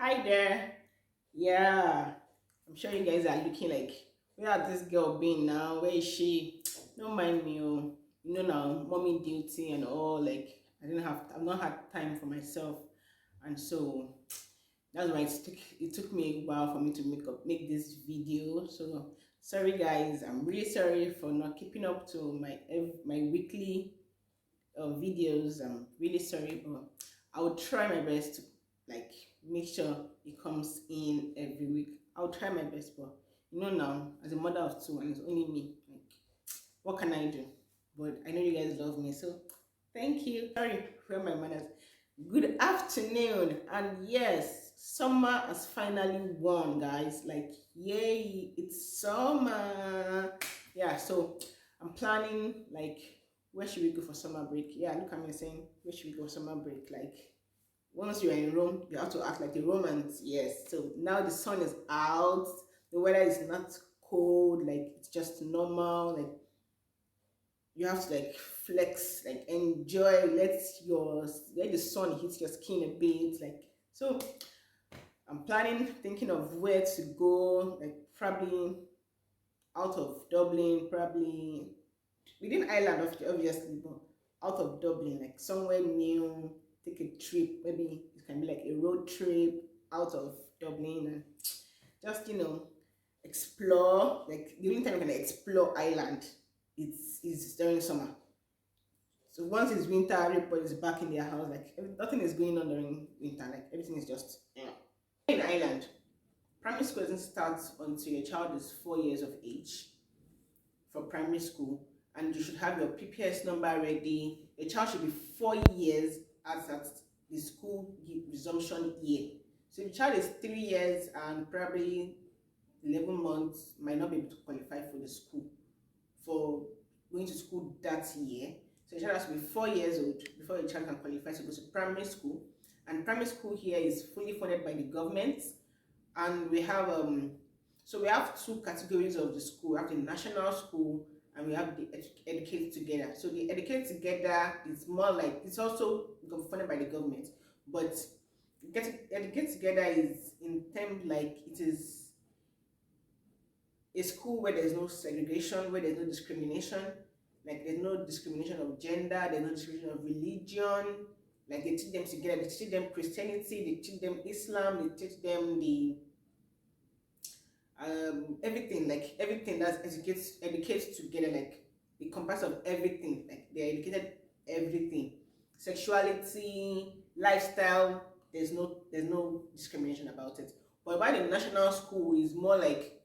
Hi there. Yeah, I'm sure you guys are looking like, where has this girl been now? Where is she? Don't mind me, oh. You know now, mommy duty and all. Like, I've not had time for myself, and so that's why it took me a while for me to make this video. So sorry guys, I'm really sorry for not keeping up to my weekly videos. I'm really sorry, but I will try my best to like make sure it comes in every week. I'll try my best, but now, as a mother of two and it's only me, like what can I do? But I know you guys love me, so thank you. Sorry for my manners. Good afternoon, and yes, summer has finally won, guys. Like, yay, it's summer. Yeah, so I'm planning like, where should we go for summer break? Yeah, look at me saying, where should we go for summer break? Like, once you're in Rome, you have to act like a Romans. Yes. So now the sun is out, the weather is not cold, like it's just normal. Like, you have to like flex, like enjoy, let the sun hit your skin a bit. Like, so I'm thinking of where to go, like probably out of Dublin, probably within Ireland, obviously, but out of Dublin, like somewhere new, take a trip. Maybe it can be like a road trip out of Dublin and just explore. Like, the only time you can explore Ireland, is during summer. So once it's winter, everybody's back in their house. Like, nothing is going on during winter. Like, everything is just in Ireland. Primary school doesn't start until your child is 4 years of age for primary school, and you should have your PPS number ready. Your child should be 4 years as at the school resumption year. So if the child is 3 years and probably 11 months, might not be able to qualify for the school, for going to school that year. So your child has to be 4 years old before your child can qualify to go to primary school. And primary school here is fully funded by the government. And we have two categories of the school. We have the national school and we have the educate together. So the educate together is more like, it's also funded by the government, but educate together is in terms like, it is a school where there's no segregation, where there's no discrimination. Like, there's no discrimination of gender, there's no discrimination of religion. Like, they teach them together. They teach them Christianity, they teach them Islam, they teach them the everything, like everything that educates together. Like, the compass of everything. Like, they're educated everything, sexuality, lifestyle. There's no discrimination about it. But by the national school is more like,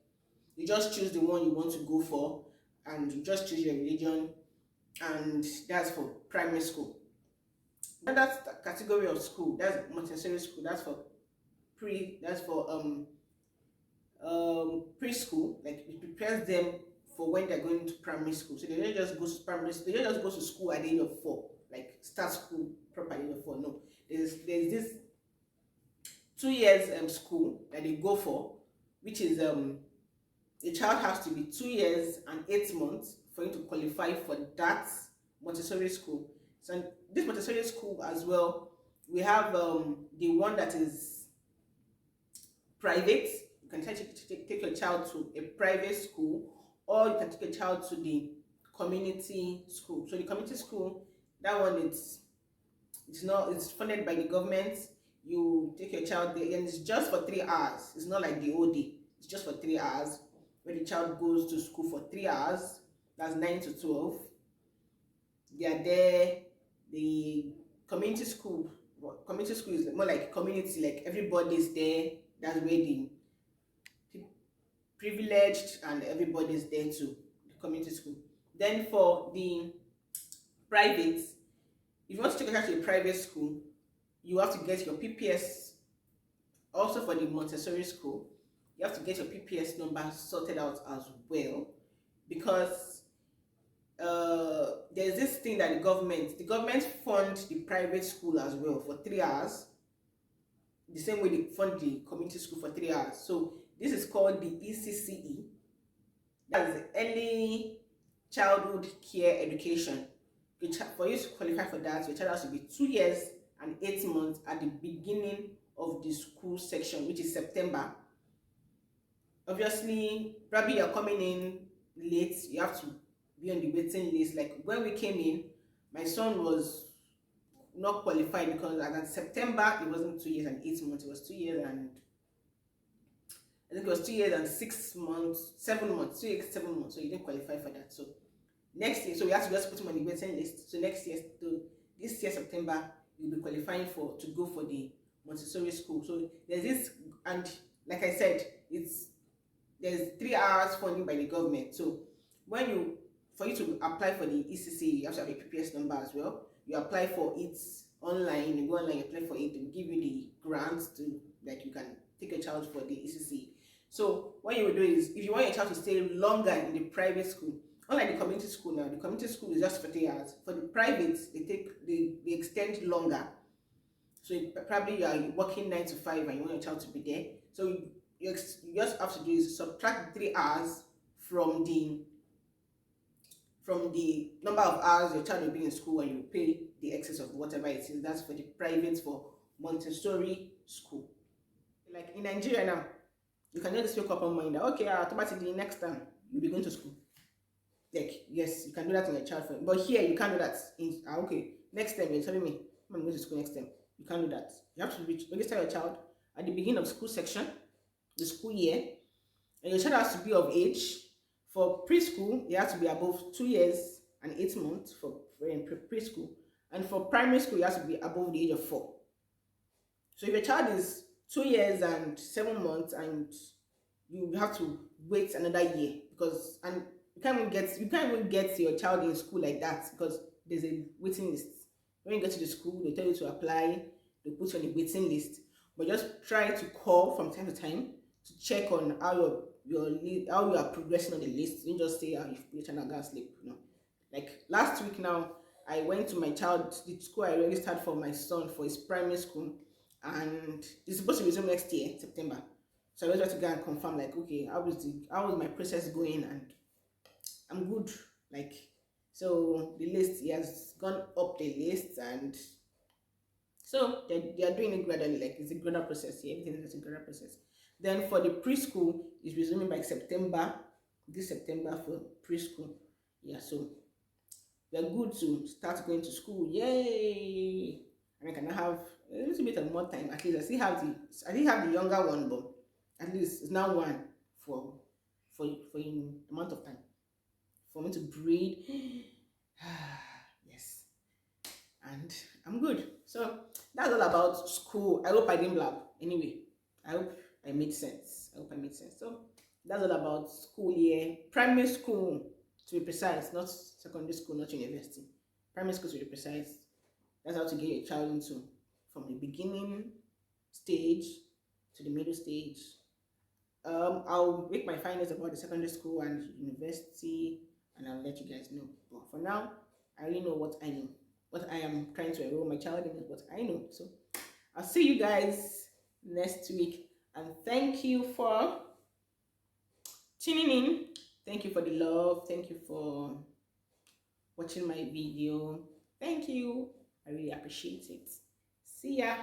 you just choose the one you want to go for, and you just choose your religion, and that's for primary school. And that's the category of school. That's Montessori school. That's for preschool. Like, it prepares them for when they're going to primary school. So they don't just go to primary school. They don't just go to school at the age of 4, like start school proper at the age of 4. No, there's this 2 years school that they go for, which is the child has to be 2 years and 8 months for you to qualify for that Montessori school. So this Montessori school as well, we have the one that is private. You can take your child to a private school, or you can take your child to the community school. So the community school, that one, it's funded by the government. You take your child there, and it's just for 3 hours. It's not like the OD. It's just for 3 hours, where the child goes to school for 3 hours. That's 9 to 12. They are there. The community school is more like community. Like, everybody's there. That's where the privileged and everybody's there too. The community school. Then for the private, if you want to take a child to a private school, you have to get your PPS. Also for the Montessori school, you have to get your PPS number sorted out as well, because there's this thing that the government funds the private school as well for 3 hours, the same way they fund the community school for 3 hours. So this is called the ECCE. That's early childhood care education. For you to qualify for that, your child has to be 2 years and 8 months at the beginning of the school section, which is September. Obviously, probably you're coming in late, you have to be on the waiting list. Like when we came in, my son was not qualified because as at September it wasn't 2 years and 8 months, it was 2 years and I think it was 2 years and 6 months, 7 months, 2 years, 7 months. So he didn't qualify for that. So next year, so we have to just put him on the waiting list. So next year, so this year September, you'll be qualifying for to go for the Montessori school. So there's this, and like I said, there's 3 hours funding by the government. So when you for you to apply for the ECC, you have to have a PPS number as well. You apply for it online. You go online, you apply for it. They will give you the grants to like you can take a child for the ECC. So what you will do is, if you want your child to stay longer in the private school, unlike the community school now, the community school is just for 3 hours. For the private, they extend longer. So probably you are working 9 to 5 and you want your child to be there. So you just have to do is subtract 3 hours from the number of hours your child will be in school, and you pay the excess of whatever it is. That's for the private, for Montessori school. Like in Nigeria now, you can just wake up on mind that okay, automatically next time you'll be going to school. Like yes, you can do that in your child phone, but here you can't do that. Okay, next time you're telling me I'm going to school next time. You can't do that. You have to register your child at the beginning of school section, the school year, and your child has to be of age. For preschool, you have to be above 2 years and 8 months for preschool, and for primary school, you have to be above the age of 4. So if your child is 2 years and 7 months, and you have to wait another year because you can't even get your child in school like that because there's a waiting list. When you get to the school, they tell you to apply, they put you on the waiting list. But just try to call from time to time to check on how how you are progressing on the list. Don't just say you've put your child on sleep. No. Like last week now, I went to the school I registered for my son for his primary school, and it's supposed to resume next year, September. So I was trying to go and confirm, like, okay, how is my process going, and I'm good. Like, so the list, he has gone up the list, and so they are doing it gradually. Like it's a gradual process. Yeah, everything is a gradual process. Then for the preschool, it's resuming by September. This September for preschool. Yeah, so we are good to start going to school. Yay! And I can have a little bit of more time. At least I still have the younger one, but at least it's now one for a amount of time for me to breathe. Yes, and I'm good. So that's all about school. I hope I didn't blab. Anyway, I hope I made sense. So that's all about school year. Primary school, to be precise, not secondary school, not university. Primary school, to be precise. That's how to get your child into from the beginning stage to the middle stage. I'll make my findings about the secondary school and university, and I'll let you guys know. But for now, I already know what I know. What I am trying to enroll my child in is what I know. So I'll see you guys next week, and thank you for tuning in. Thank you for the love. Thank you for watching my video. Thank you. I really appreciate it. See ya.